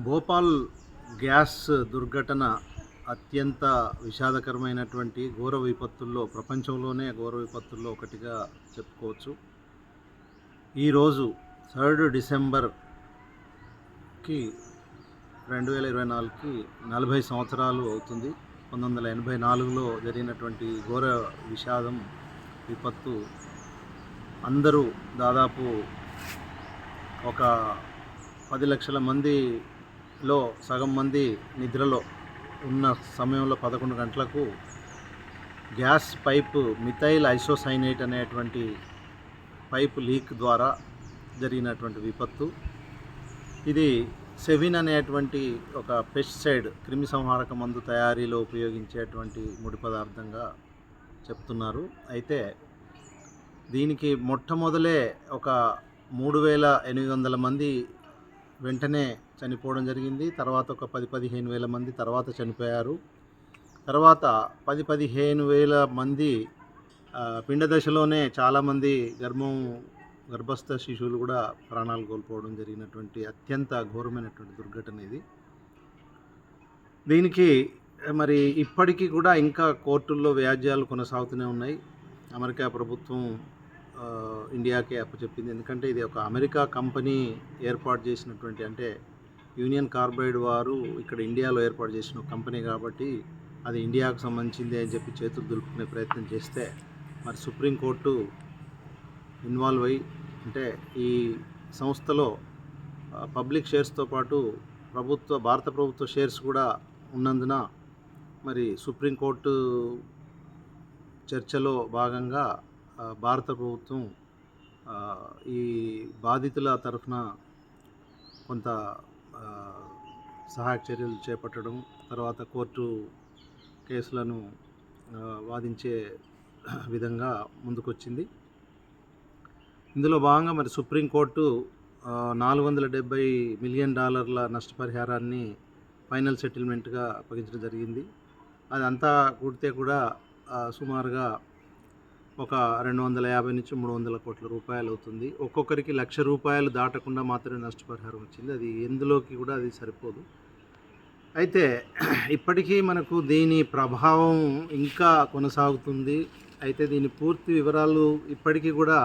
Bhopal gas దుర్ఘటన అత్యంత విషాదకరమైనటువంటి ఘోర విపత్తుల్లో, ప్రపంచంలోనే ఘోర విపత్తుల్లో ఒకటిగా చెప్పుకోవచ్చు. ఈరోజు 3 డిసెంబర్కి 2024కి 40 సంవత్సరాలు అవుతుంది. 1984లో జరిగినటువంటి ఘోర విషాదం విపత్తు అందరూ దాదాపు ఒక 10 లక్షల మందిలో సగం మంది నిద్రలో ఉన్న సమయంలో 11 గంటలకు గ్యాస్ పైపు మిథైల్ ఐసోసైనేట్ అనేటువంటి పైపు లీక్ ద్వారా జరిగినటువంటి విపత్తు. ఇది సెవిన్ అనేటువంటి ఒక పెస్టిసైడ్ క్రిమి సంహారక మందు తయారీలో ఉపయోగించేటువంటి ముడి పదార్థంగా చెప్తున్నారు. అయితే దీనికి మొట్టమొదలే ఒక 3,800 మంది వెంటనే చనిపోవడం జరిగింది. తర్వాత ఒక 10-15 వేల మంది తర్వాత చనిపోయారు. తర్వాత 10-15 వేల మంది పిండ దశలోనే చాలామంది గర్భస్థ శిశువులు కూడా ప్రాణాలు కోల్పోవడం జరిగినటువంటి అత్యంత ఘోరమైనటువంటి దుర్ఘటన ఇది. దీనికి మరి ఇప్పటికీ కూడా ఇంకా కోర్టుల్లో వ్యాజ్యాలు కొనసాగుతూనే ఉన్నాయి. అమెరికా ప్రభుత్వం ఇండియాకే అప్పచెప్పింది. ఎందుకంటే ఇది ఒక అమెరికా కంపెనీ ఏర్పాటు చేసినటువంటి, అంటే యూనియన్ కార్బైడ్ వారు ఇక్కడ ఇండియాలో ఏర్పాటు చేసిన కంపెనీ కాబట్టి అది ఇండియాకు సంబంధించింది అని చెప్పి చేతులు దులుపుకునే ప్రయత్నం చేస్తే మరి సుప్రీంకోర్టు ఇన్వాల్వ్ అయ్యి, అంటే ఈ సంస్థలో పబ్లిక్ షేర్స్తో పాటు భారత ప్రభుత్వ షేర్స్ కూడా ఉన్నందున మరి సుప్రీంకోర్టు చర్చలో భాగంగా భారత ప్రభుత్వం ఈ బాధితుల తరఫున కొంత సహాయక చర్యలు చేపట్టడం, తర్వాత కోర్టు కేసులను వాదించే విధంగా ముందుకొచ్చింది. ఇందులో భాగంగా మరి సుప్రీంకోర్టు $470 మిలియన్ నష్టపరిహారాన్ని ఫైనల్ సెటిల్మెంట్గా అప్పగించడం జరిగింది. అదంతా కూడితే కూడా సుమారుగా ఒక 250 నుంచి 300 కోట్ల రూపాయలు అవుతుంది. ఒక్కొక్కరికి ₹1,00,000 దాటకుండా మాత్రమే నష్టపరిహారం వచ్చింది. అది ఎందులోకి కూడా అది సరిపోదు. అయితే ఇప్పటికీ మనకు దీని ప్రభావం ఇంకా కొనసాగుతుంది. అయితే దీని పూర్తి వివరాలు ఇప్పటికీ కూడా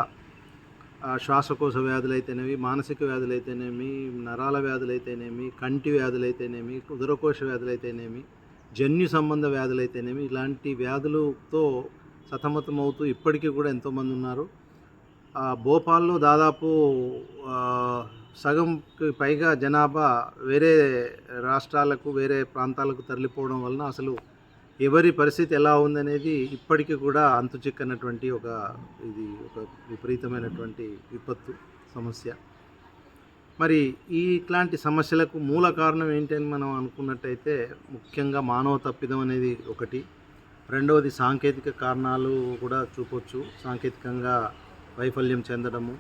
శ్వాసకోశ వ్యాధులైతేనేమి, మానసిక వ్యాధులైతేనేమి, నరాల వ్యాధులైతేనేమి, కంటి వ్యాధులైతేనేమి, ఉదరకోశ వ్యాధులైతేనేమి, జన్యు సంబంధ వ్యాధులైతేనేమి, ఇలాంటి వ్యాధులతో సతమతమవుతూ ఇప్పటికీ కూడా ఎంతోమంది ఉన్నారు. భోపాల్లో దాదాపు సగంకి పైగా జనాభా వేరే రాష్ట్రాలకు, వేరే ప్రాంతాలకు తరలిపోవడం వలన అసలు ఎవరి పరిస్థితి ఎలా ఉందనేది ఇప్పటికీ కూడా అంతుచిక్కనటువంటి ఒక విపరీతమైనటువంటి విపత్తు సమస్య. మరి ఇట్లాంటి సమస్యలకు మూల కారణం ఏంటని మనం అనుకున్నట్టయితే ముఖ్యంగా మానవ తప్పిదం అనేది ఒకటి. రెండవది సాంకేతిక కారణాలు కూడా చూపొచ్చు. సాంకేతికంగా వైఫల్యం చెందడము,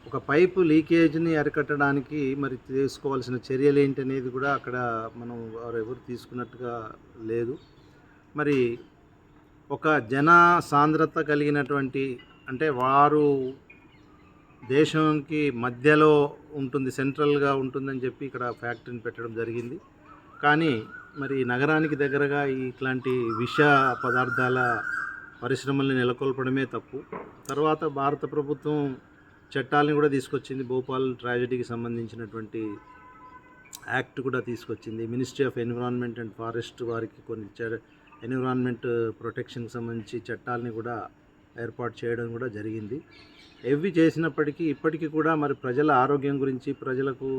ఒక పైపు లీకేజ్ని అరికట్టడానికి మరి తీసుకోవాల్సిన చర్యలు ఏంటనేది కూడా అక్కడ మనం ఎవరు తీసుకున్నట్టుగా లేదు. మరి ఒక జన సాంద్రత కలిగినటువంటి, అంటే వారు దేశానికి మధ్యలో ఉంటుంది, సెంట్రల్గా ఉంటుందని చెప్పి ఇక్కడ ఫ్యాక్టరీని పెట్టడం జరిగింది. కానీ మరి నగరానికి దగ్గరగా ఇట్లాంటి విష పదార్థాల పరిశ్రమల్ని నెలకొల్పడమే తప్పు. తర్వాత భారత ప్రభుత్వం చట్టాలను కూడా తీసుకొచ్చింది. భోపాల్ ట్రాజెడీకి సంబంధించినటువంటి యాక్ట్ కూడా తీసుకొచ్చింది. Ministry of environment and forest వారికి కొన్ని ఎన్విరాన్మెంట్ ప్రొటెక్షన్కి సంబంధించి చట్టాలని కూడా ఏర్పాటు చేయడం కూడా జరిగింది. ఇవి చేసినప్పటికీ ఇప్పటికీ కూడా మరి ప్రజల ఆరోగ్యం గురించి, ప్రజలకు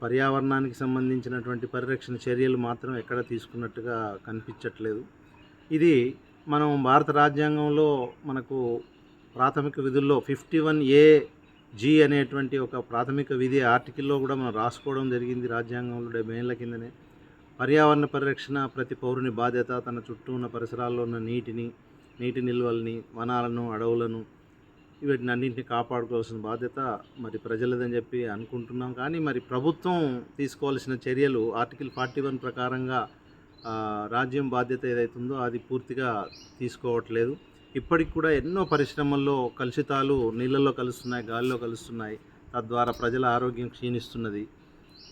పర్యావరణానికి సంబంధించినటువంటి పరిరక్షణ చర్యలు మాత్రం ఎక్కడ తీసుకున్నట్టుగా కనిపించట్లేదు. ఇది మనం భారత రాజ్యాంగంలో మనకు ప్రాథమిక విధుల్లో 51AG అనేటువంటి ఒక ప్రాథమిక విధి ఆర్టికల్లో కూడా మనం రాసుకోవడం జరిగింది. రాజ్యాంగంలో 70 ఏళ్ల కిందనే పర్యావరణ పరిరక్షణ ప్రతి పౌరుని బాధ్యత. తన చుట్టూ ఉన్న పరిసరాల్లో ఉన్న నీటి నిల్వల్ని, వనాలను, అడవులను, వీటిని అన్నింటినీ కాపాడుకోవాల్సిన బాధ్యత మరి ప్రజలదని చెప్పి అనుకుంటున్నాం. కానీ మరి ప్రభుత్వం తీసుకోవాల్సిన చర్యలు ఆర్టికల్ 41 ప్రకారంగా రాజ్యం బాధ్యత ఏదైతుందో అది పూర్తిగా తీసుకోవట్లేదు. ఇప్పటికి కూడా ఎన్నో పరిశ్రమల్లో కలుషితాలు నీళ్ళల్లో కలుస్తున్నాయి, గాలిలో కలుస్తున్నాయి. తద్వారా ప్రజల ఆరోగ్యం క్షీణిస్తున్నది.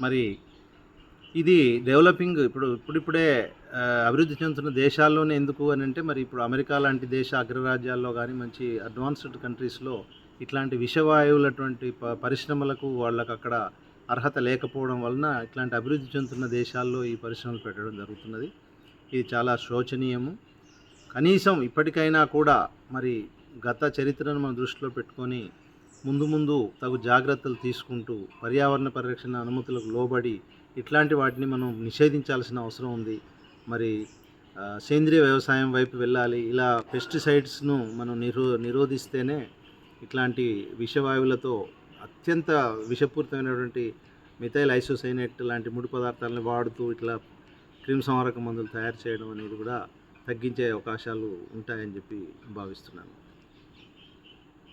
మరి ఇది డెవలపింగ్ ఇప్పుడిప్పుడే అభివృద్ధి చెందుతున్న దేశాల్లోనే ఎందుకు అని అంటే మరి ఇప్పుడు అమెరికా లాంటి దేశ అగ్రరాజ్యాల్లో కానీ మంచి అడ్వాన్స్డ్ కంట్రీస్లో ఇట్లాంటి విషవాయువులటువంటి పరిశ్రమలకు వాళ్ళకు అక్కడ అర్హత లేకపోవడం వలన ఇట్లాంటి అభివృద్ధి చెందుతున్న దేశాల్లో ఈ పరిశ్రమలు పెట్టడం జరుగుతున్నది. ఇది చాలా శోచనీయము. కనీసం ఇప్పటికైనా కూడా మరి గత చరిత్రను మనం దృష్టిలో పెట్టుకొని ముందు ముందు తగు జాగ్రత్తలు తీసుకుంటూ పర్యావరణ పరిరక్షణ అనుమతులకు లోబడి ఇట్లాంటి వాటిని మనం నిషేధించాల్సిన అవసరం ఉంది. మరి సేంద్రియ వ్యవసాయం వైపు వెళ్ళాలి. ఇలా పెస్టిసైడ్స్ను మనం నిరోధిస్తేనే ఇట్లాంటి విషవాయువులతో అత్యంత విషపూరితమైనటువంటి మిథైల్ ఐసోసైనేట్ లాంటి ముడి పదార్థాలను వాడుతూ ఇట్లా క్రిమిసంహారక మందులు తయారు చేయడం అనేది కూడా తగ్గించే అవకాశాలు ఉంటాయని చెప్పి భావిస్తున్నాను.